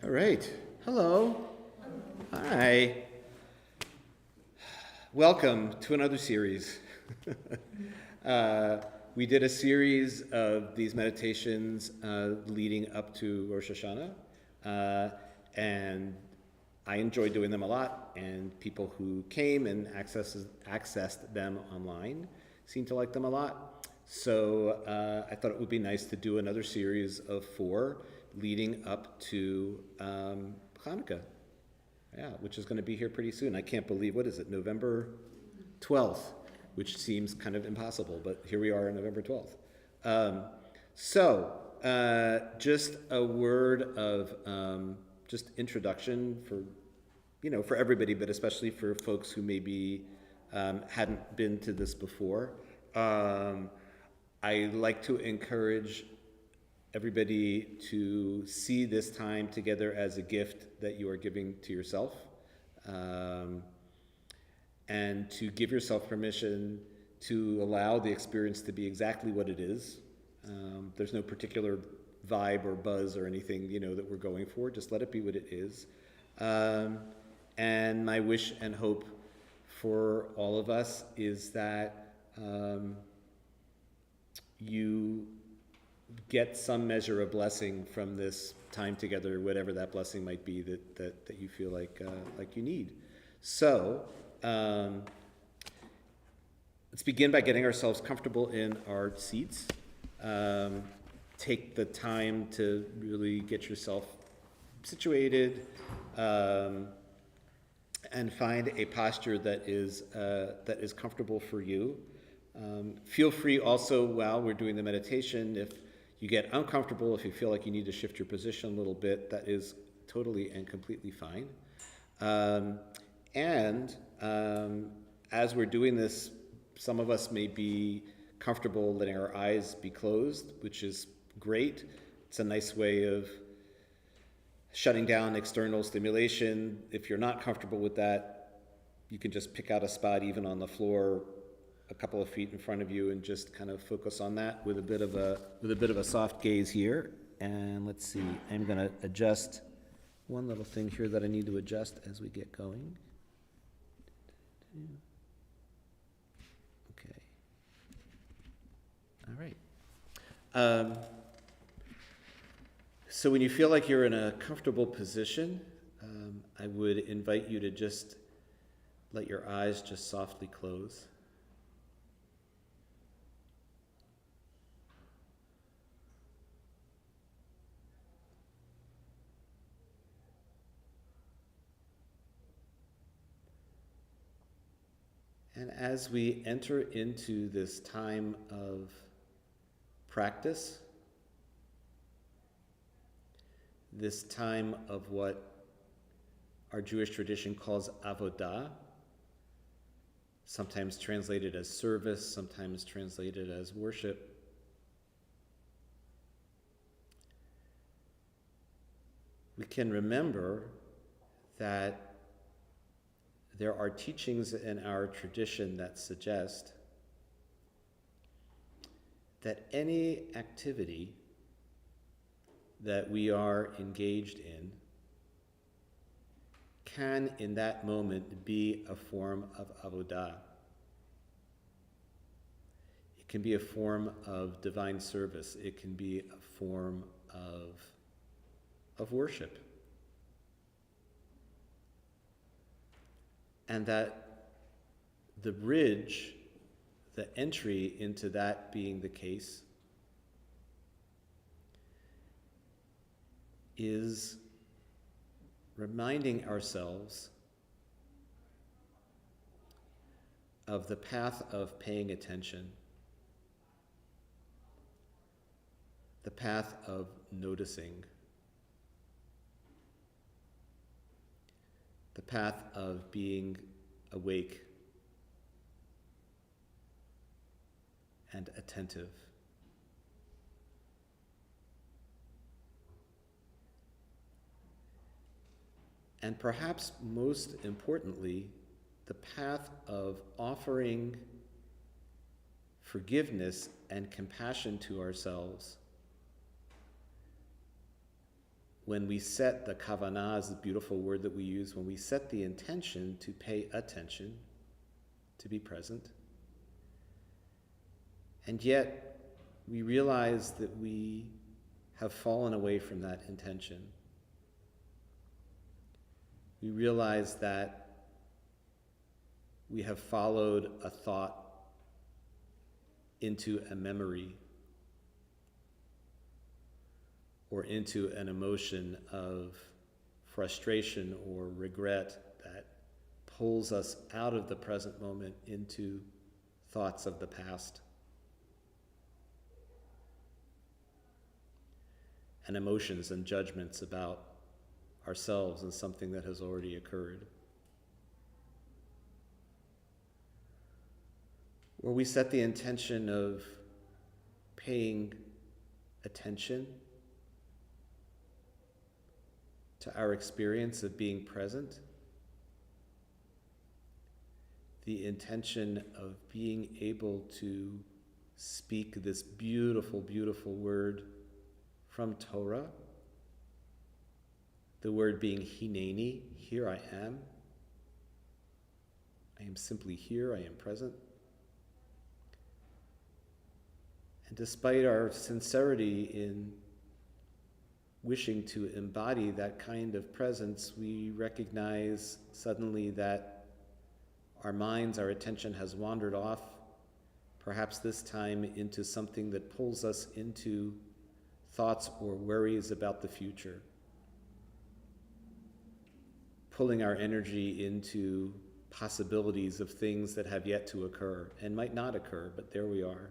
All right. Hello. Hi. Welcome to another series. We did a series of these meditations leading up to Rosh Hashanah, and I enjoyed doing them a lot, and people who came and accessed them online seemed to like them a lot. So I thought it would be nice to do another series of 4 leading up to Hanukkah, which is going to be here pretty soon. I can't believe, what is it, November 12th, which seems kind of impossible, but here we are on November 12th. Just a word of just introduction for everybody, but especially for folks who maybe hadn't been to this before. I like to encourage everybody to see this time together as a gift that you are giving to yourself, and to give yourself permission to allow the experience to be exactly what it is. There's no particular vibe or buzz or anything, that we're going for. Just let it be what it is. And my wish and hope for all of us is that you get some measure of blessing from this time together, whatever that blessing might be that you feel like you need. So let's begin by getting ourselves comfortable in our seats. Take the time to really get yourself situated, and find a posture that is comfortable for you. Feel free also, while we're doing the meditation, if you get uncomfortable, if you feel like you need to shift your position a little bit, that is totally and completely fine. As we're doing this, some of us may be comfortable letting our eyes be closed, which is great. It's a nice way of shutting down external stimulation. If you're not comfortable with that, you can just pick out a spot even on the floor a couple of feet in front of you and just kind of focus on that with a bit of a soft gaze here. And let's see, I'm going to adjust one little thing here that I need to adjust as we get going. Okay. All right. So when you feel like you're in a comfortable position, I would invite you to just let your eyes just softly close. And as we enter into this time of practice, this time of what our Jewish tradition calls avodah, sometimes translated as service, sometimes translated as worship, we can remember that there are teachings in our tradition that suggest that any activity that we are engaged in can, in that moment, be a form of avodah. It can be a form of divine service. It can be a form of worship. And that the bridge, the entry into that being the case, is reminding ourselves of the path of paying attention, the path of noticing, the path of being awake and attentive. And perhaps most importantly, the path of offering forgiveness and compassion to ourselves when we set the kavanah, is a beautiful word that we use, when we set the intention to pay attention, to be present, and yet we realize that we have fallen away from that intention. We realize that we have followed a thought into a memory or into an emotion of frustration or regret that pulls us out of the present moment into thoughts of the past. And emotions and judgments about ourselves and something that has already occurred. Where we set the intention of paying attention to our experience of being present, the intention of being able to speak this beautiful, beautiful word from Torah, the word being hineni, here I am. I am simply here, I am present. And despite our sincerity in wishing to embody that kind of presence, we recognize suddenly that our minds, our attention has wandered off, perhaps this time into something that pulls us into thoughts or worries about the future, pulling our energy into possibilities of things that have yet to occur and might not occur, but there we are.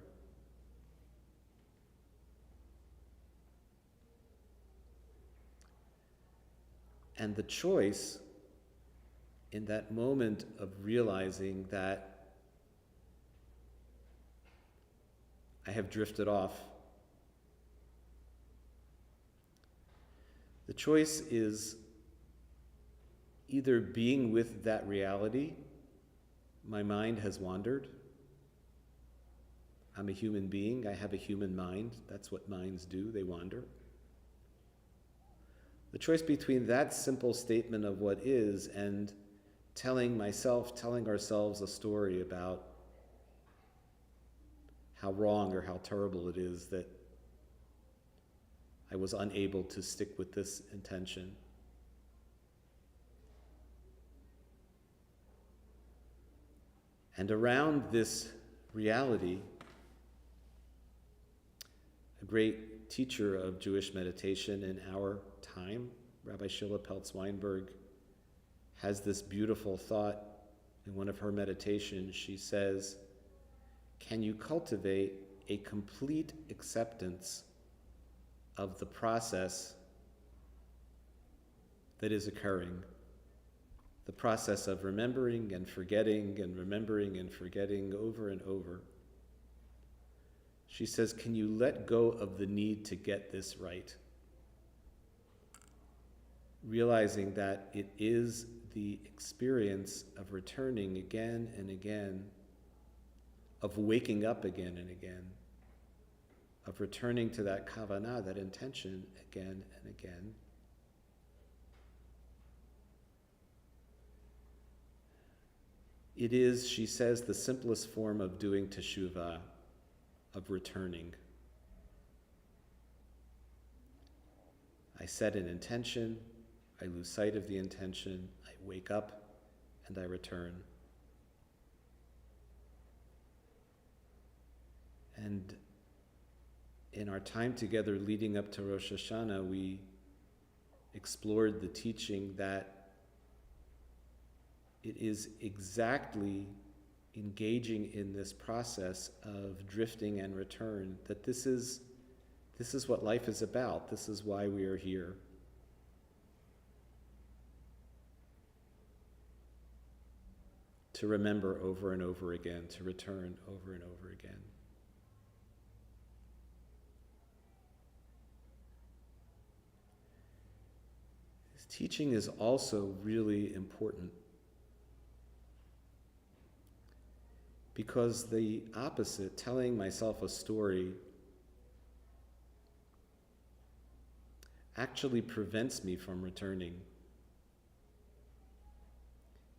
And the choice in that moment of realizing that I have drifted off, the choice is either being with that reality, my mind has wandered, I'm a human being, I have a human mind, that's what minds do, they wander. The choice between that simple statement of what is and telling ourselves a story about how wrong or how terrible it is that I was unable to stick with this intention. And around this reality, a great teacher of Jewish meditation in our time, Rabbi Shila Peltz-Weinberg, has this beautiful thought in one of her meditations. She says, can you cultivate a complete acceptance of the process that is occurring, the process of remembering and forgetting and remembering and forgetting over and over? She says, can you let go of the need to get this right? Realizing that it is the experience of returning again and again, of waking up again and again, of returning to that kavanah, that intention again and again. It is, she says, the simplest form of doing teshuvah, of returning. I set an intention, I lose sight of the intention, I wake up, and I return. And in our time together leading up to Rosh Hashanah, we explored the teaching that it is exactly engaging in this process of drifting and return, that this is what life is about. This is why we are here. To remember over and over again, to return over and over again. This teaching is also really important because the opposite, telling myself a story, actually prevents me from returning.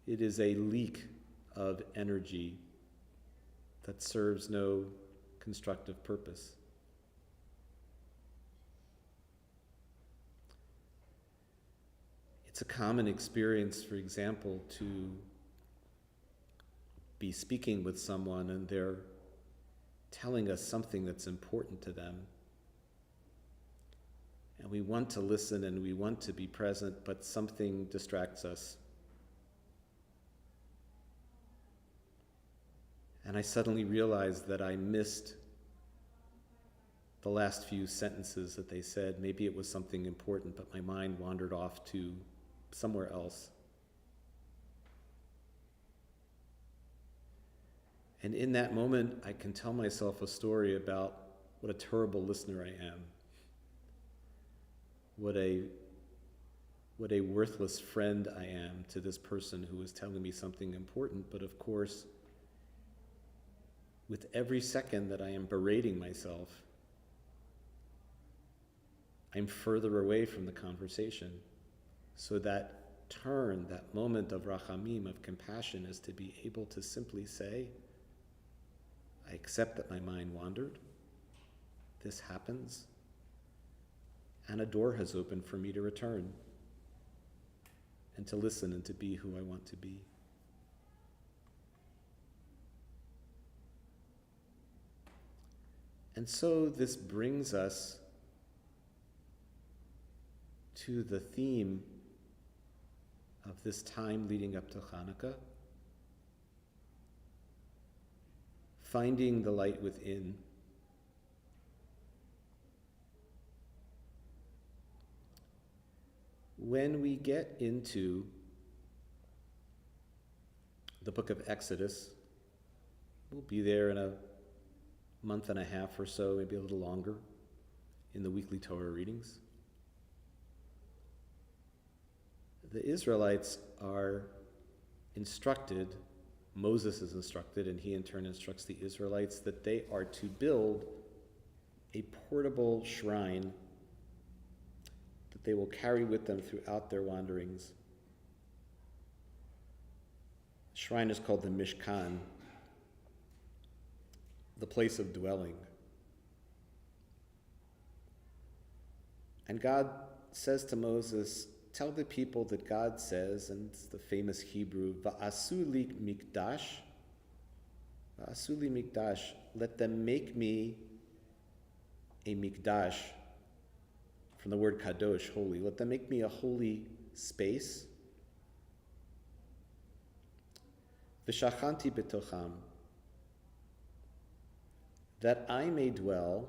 It is a leak of energy that serves no constructive purpose. It's a common experience, for example, to be speaking with someone and they're telling us something that's important to them. And we want to listen and we want to be present, but something distracts us. And I suddenly realized that I missed the last few sentences that they said. Maybe it was something important, but my mind wandered off to somewhere else. And in that moment, I can tell myself a story about what a terrible listener I am. What a worthless friend I am to this person who is telling me something important. But of course, with every second that I am berating myself, I'm further away from the conversation. So that turn, that moment of rachamim, of compassion, is to be able to simply say, I accept that my mind wandered. This happens. And a door has opened for me to return and to listen and to be who I want to be. And so this brings us to the theme of this time leading up to Hanukkah, finding the light within. When we get into the book of Exodus, we'll be there in a month and a half or so, maybe a little longer, in the weekly Torah readings. The Israelites are instructed, Moses is instructed, and he in turn instructs the Israelites that they are to build a portable shrine that they will carry with them throughout their wanderings. The shrine is called the Mishkan, the place of dwelling. And God says to Moses, tell the people that God says, and it's the famous Hebrew, Va'asu li mikdash, let them make me a mikdash, from the word kadosh, holy. Let them make me a holy space. V'shachanti betocham, that I may dwell,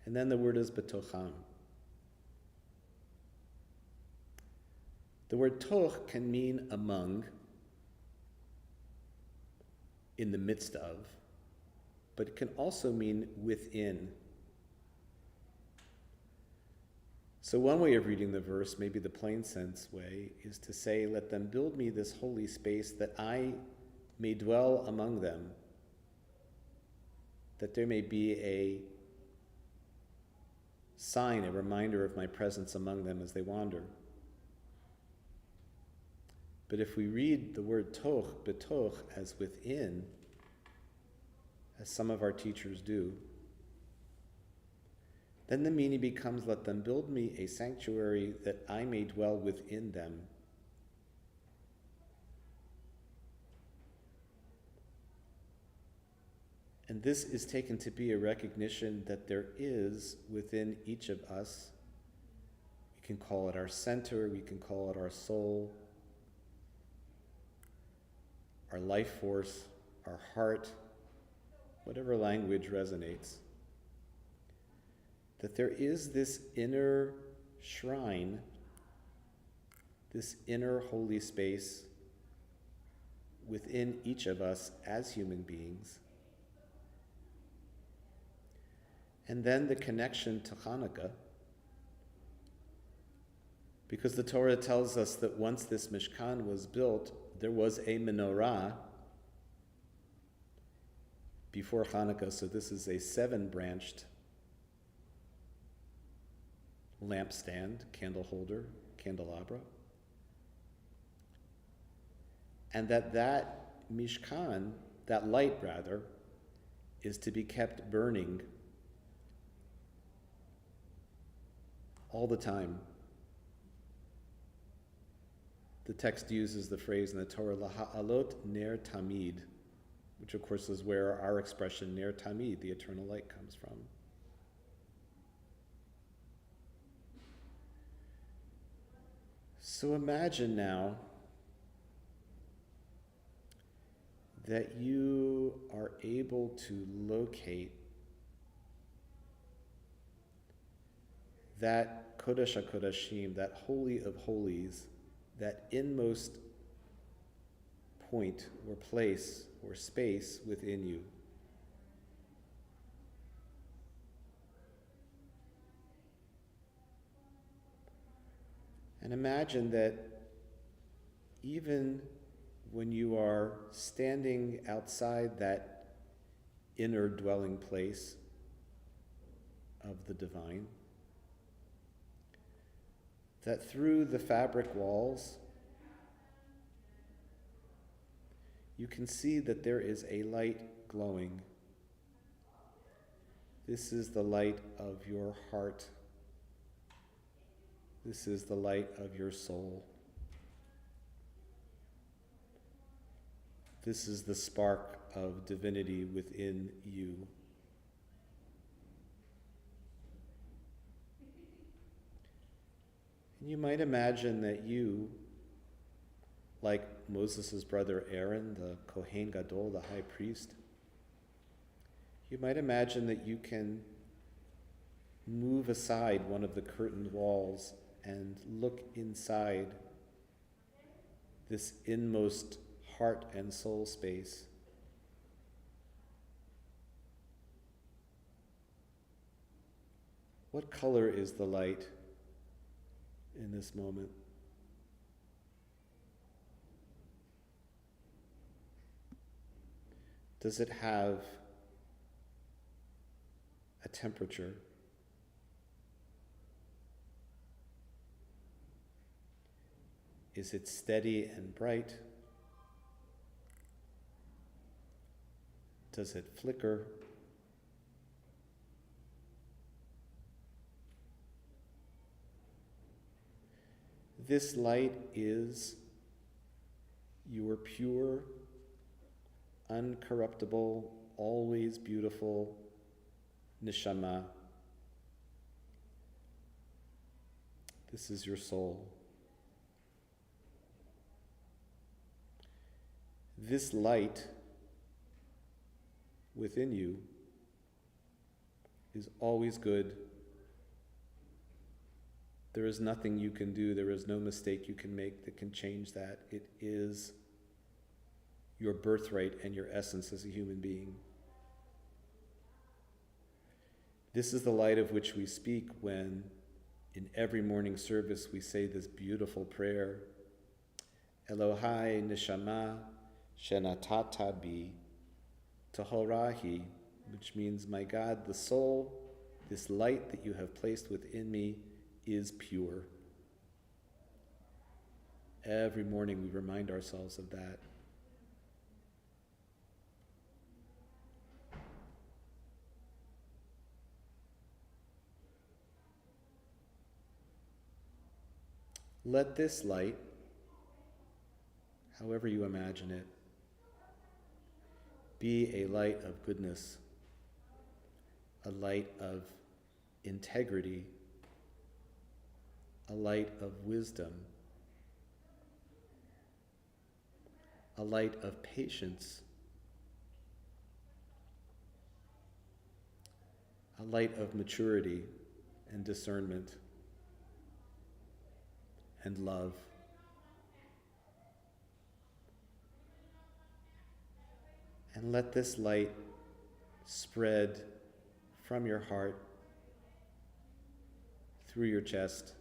and then the word is betocham. The word toch can mean among, in the midst of, but it can also mean within. So one way of reading the verse, maybe the plain sense way, is to say, let them build me this holy space that I may dwell among them, that there may be a sign, a reminder of my presence among them as they wander. But if we read the word toch, betoch, as within, as some of our teachers do, then the meaning becomes, let them build me a sanctuary that I may dwell within them. And this is taken to be a recognition that there is within each of us, we can call it our center, we can call it our soul, our life force, our heart, whatever language resonates, that there is this inner shrine, this inner holy space within each of us as human beings. And then the connection to Hanukkah, because the Torah tells us that once this Mishkan was built, there was a menorah before Hanukkah, so this is a 7-branched lampstand, candle holder, candelabra. And that mishkan, that light rather, is to be kept burning all the time. The text uses the phrase in the Torah, Laha'alot ner tamid, which of course is where our expression ner tamid, the eternal light, comes from. So imagine now that you are able to locate that Kodesh HaKodashim, that Holy of Holies, that inmost point or place or space within you. And imagine that even when you are standing outside that inner dwelling place of the divine, that through the fabric walls, you can see that there is a light glowing. This is the light of your heart. This is the light of your soul. This is the spark of divinity within you. And you might imagine that you, like Moses' brother Aaron, the Kohen Gadol, the high priest, you might imagine that you can move aside one of the curtained walls and look inside this inmost heart and soul space. What color is the light in this moment? Does it have a temperature? Is it steady and bright? Does it flicker? This light is your pure, uncorruptible, always beautiful neshama. This is your soul. This light within you is always good. There is nothing you can do, there is no mistake you can make that can change that. It is your birthright and your essence as a human being. This is the light of which we speak when in every morning service we say this beautiful prayer, Elohai neshama shenatata bi Tahorahi, which means, my God, the soul, this light that you have placed within me, is pure. Every morning we remind ourselves of that. Let this light, however you imagine it, be a light of goodness, a light of integrity, a light of wisdom, a light of patience, a light of maturity and discernment and love. And let this light spread from your heart, through your chest,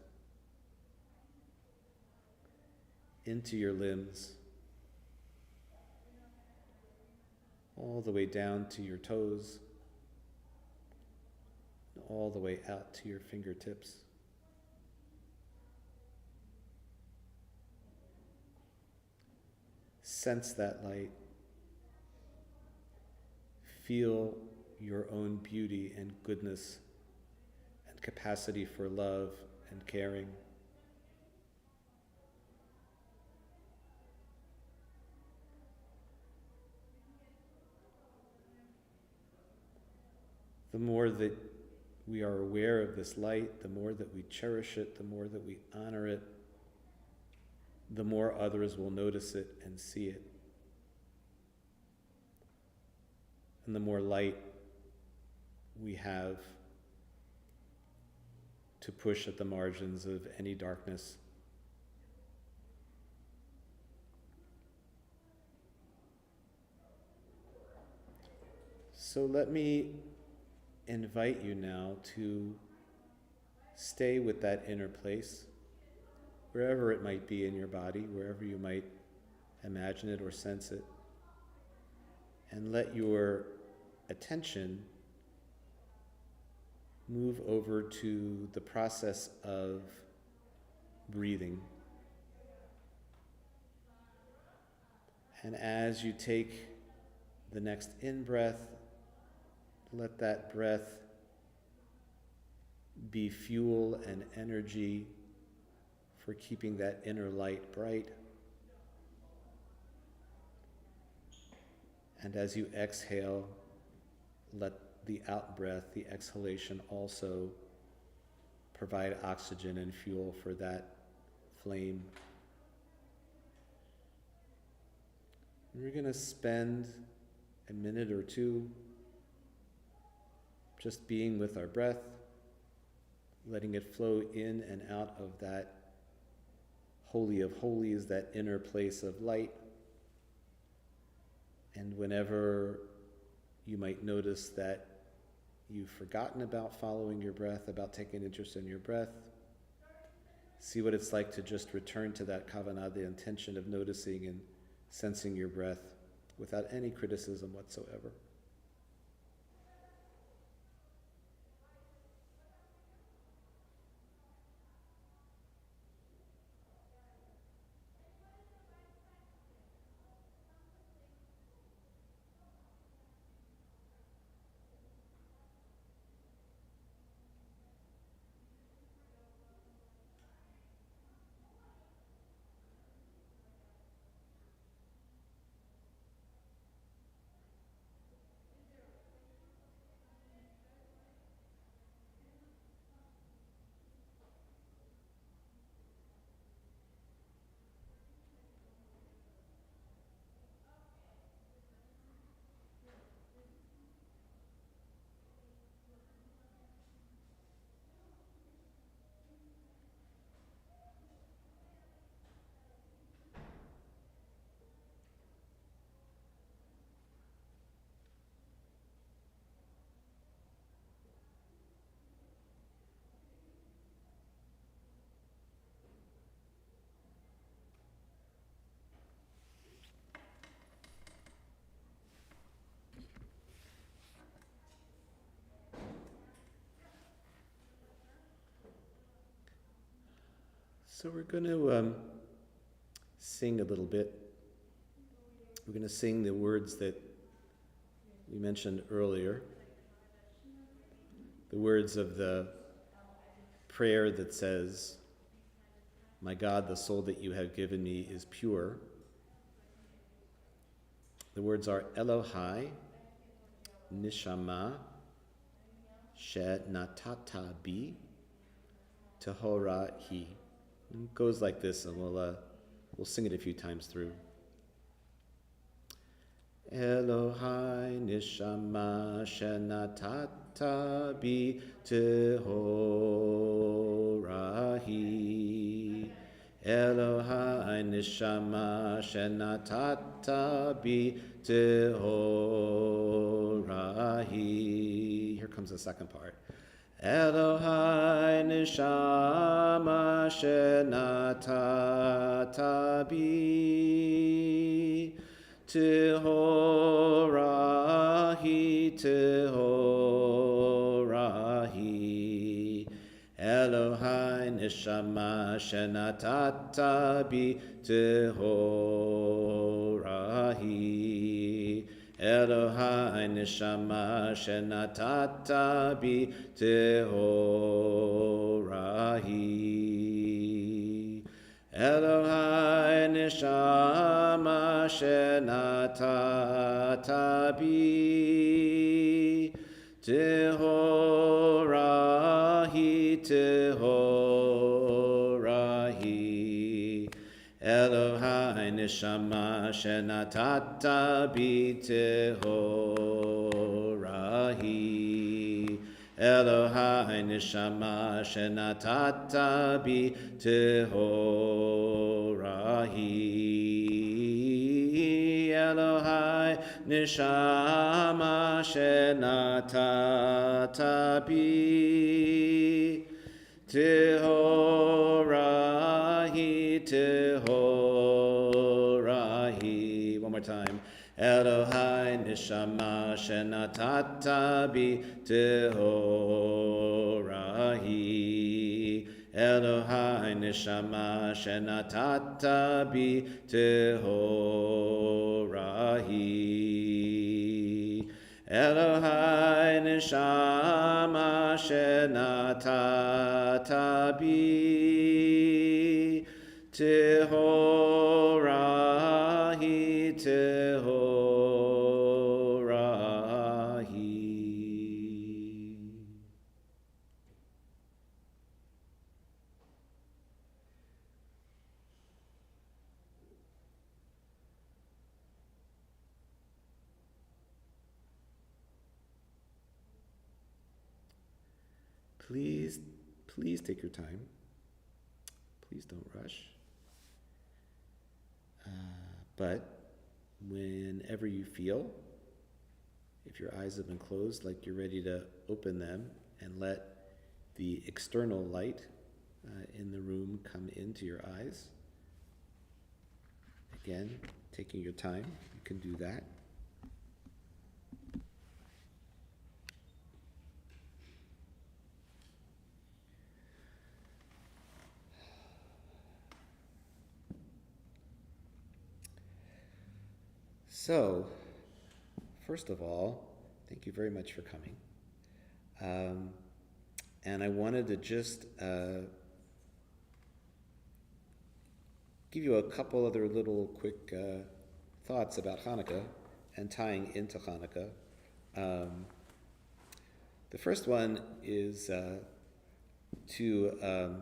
into your limbs, all the way down to your toes, all the way out to your fingertips. sense that light. Feel your own beauty and goodness and capacity for love and caring. The more that we are aware of this light, the more that we cherish it, the more that we honor it, the more others will notice it and see it. And the more light we have to push at the margins of any darkness. So let me invite you now to stay with that inner place, wherever it might be in your body, wherever you might imagine it or sense it, and let your attention move over to the process of breathing. And as you take the next in-breath, let that breath be fuel and energy for keeping that inner light bright. And as you exhale, let the out-breath, the exhalation, also provide oxygen and fuel for that flame. We're going to spend a minute or two just being with our breath, letting it flow in and out of that Holy of Holies, that inner place of light. And whenever you might notice that you've forgotten about following your breath, about taking interest in your breath, see what it's like to just return to that kavanah, the intention of noticing and sensing your breath without any criticism whatsoever. So we're going to sing a little bit. We're going to sing the words that we mentioned earlier, the words of the prayer that says, "My God, the soul that you have given me is pure." The words are Elohai, Nishama, She Natata Bi, Tahora Hi. It goes like this, and we'll sing it a few times through. Elohai nishama shenatata bi tehorahi. Elohai nishama shenatata bi tehorahi. Here comes the second part. Elohai nishama shenatata bi tehorahi tehorahi. Elohai Elohai neshama shenatata bi tehorahi. Elohai neshama shenatata bi tehorahi. Elohai neshama shenatata bi tehorahi, tehorahi. Elohai neshama shenatata bi tehorahi. Elohai neshama shenatata bi tehorahi. Elohai neshama shenatata bi tehorahi, tehorahi. One more time. Elohai neshama shenatata bi tehorahi. Elohai neshama shenatata bi tehorahi. Elohai neshama shenatata bi tehorahi, tehorahi. Please take your time. Please don't rush. But whenever you feel, if your eyes have been closed, like you're ready to open them and let the external light in the room come into your eyes. Again, taking your time, you can do that. So, first of all, thank you very much for coming. And I wanted to just give you a couple other little quick thoughts about Hanukkah and tying into Hanukkah. The first one is to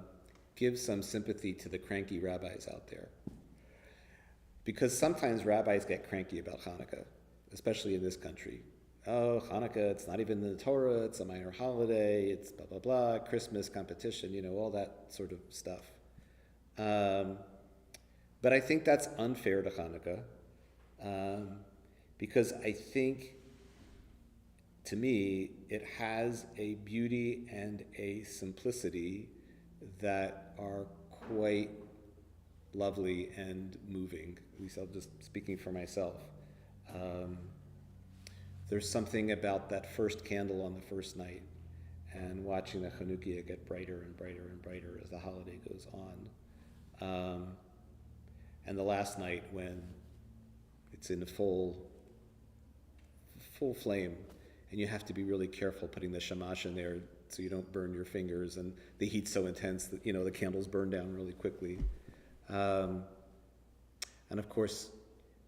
give some sympathy to the cranky rabbis out there. Because sometimes rabbis get cranky about Hanukkah, especially in this country. Oh, Hanukkah, it's not even in the Torah, it's a minor holiday, it's blah, blah, blah, Christmas competition, all that sort of stuff. But I think that's unfair to Hanukkah, because I think, to me, it has a beauty and a simplicity that are quite lovely and moving. At least I'm just speaking for myself. There's something about that first candle on the first night and watching the Hanukkah get brighter and brighter and brighter as the holiday goes on. And the last night when it's in a full flame and you have to be really careful putting the shamash in there so you don't burn your fingers, and the heat's so intense that the candles burn down really quickly. And of course,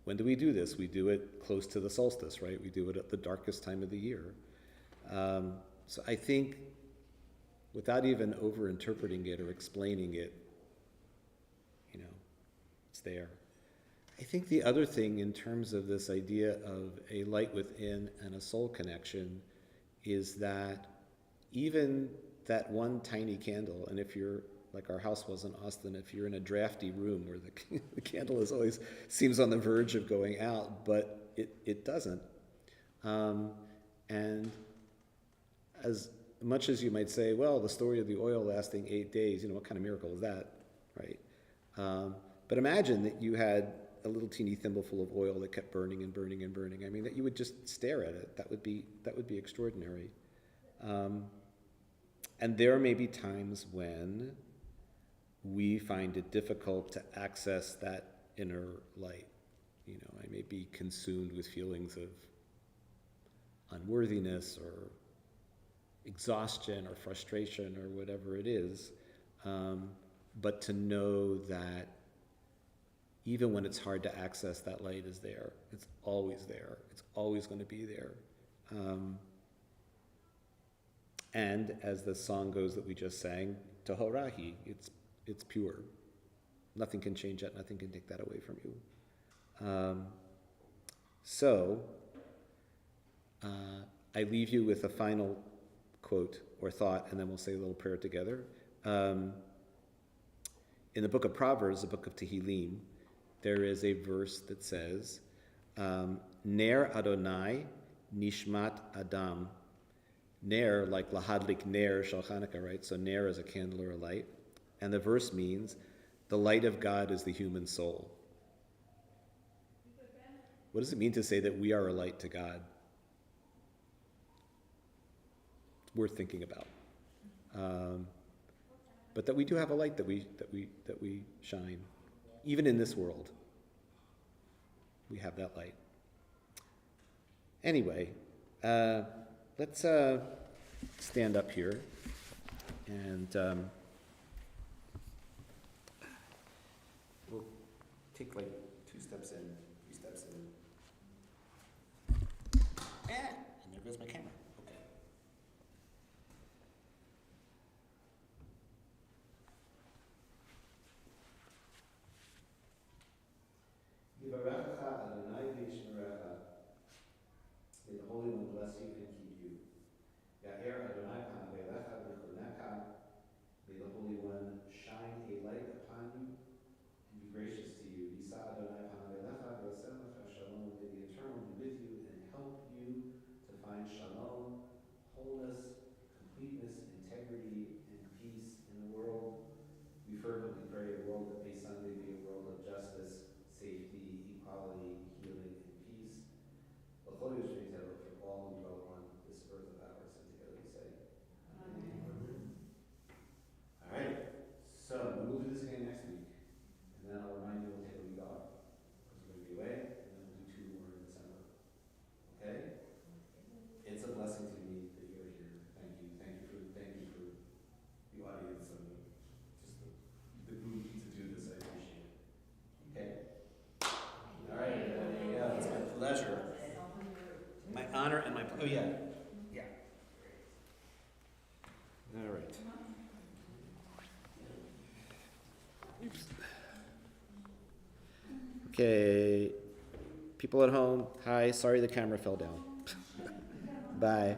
when do we do this? We do it close to the solstice, right? We do it at the darkest time of the year. So I think, without even over-interpreting it or explaining it, it's there. I think the other thing in terms of this idea of a light within and a soul connection is that even that one tiny candle, and if you're like our house was in Austin, if you're in a drafty room where the candle always seems on the verge of going out, but it doesn't. And as much as you might say, well, the story of the oil lasting 8 days, what kind of miracle is that, right? But imagine that you had a little teeny thimbleful of oil that kept burning and burning and burning. I mean, that you would just stare at it. That would be extraordinary. And there may be times when we find it difficult to access that inner light. I may be consumed with feelings of unworthiness or exhaustion or frustration or whatever it is. But to know that even when it's hard to access, that light is there. It's always there. It's always going to be there. And as the song goes that we just sang, Tohorahi, it's pure. Nothing can change that. Nothing can take that away from you. So I leave you with a final quote or thought, and then we'll say a little prayer together. In the book of Proverbs, the book of Tehillim, there is a verse that says, Ner Adonai Nishmat Adam. Ner, like lahadlik ner shel Hanukkah, right? So ner is a candle or a light. And the verse means, the light of God is the human soul. What does it mean to say that we are a light to God? It's worth thinking about. But that we do have a light that we shine, even in this world. We have that light. Anyway, let's stand up here and we'll take like 2 steps in, 3 steps in. And there goes my camera. Okay. Yivarechecha Adonai v'yishmerecha. May the Holy One bless you and keep you. Ya'er Adonai panav elecha v'chunecha. May the Holy One shine a light upon you and be gracious to you. Yisa Adonai panav elecha v'yosem lecha shalom. May the Eternal be with you and help you to find shalom, wholeness, completeness, integrity, and peace in the world. We fervently pray a world that may someday be a world of justice, safety, equality, healing, and peace. For all who dwell on this earth of ours, and together we say, Amen. All right, so we'll do this again next week, and then I'll remind you we'll take a week off, because we're going to be away, and then we'll do 2 more in December. Okay? It's a blessing to me that you're here. Thank you for the audience and just the group to do this. I appreciate it. Okay? All right, there you go. It's my pleasure. My honor and my oh yeah. All right. Oops. Okay. People at home, hi. Sorry the camera fell down. Bye.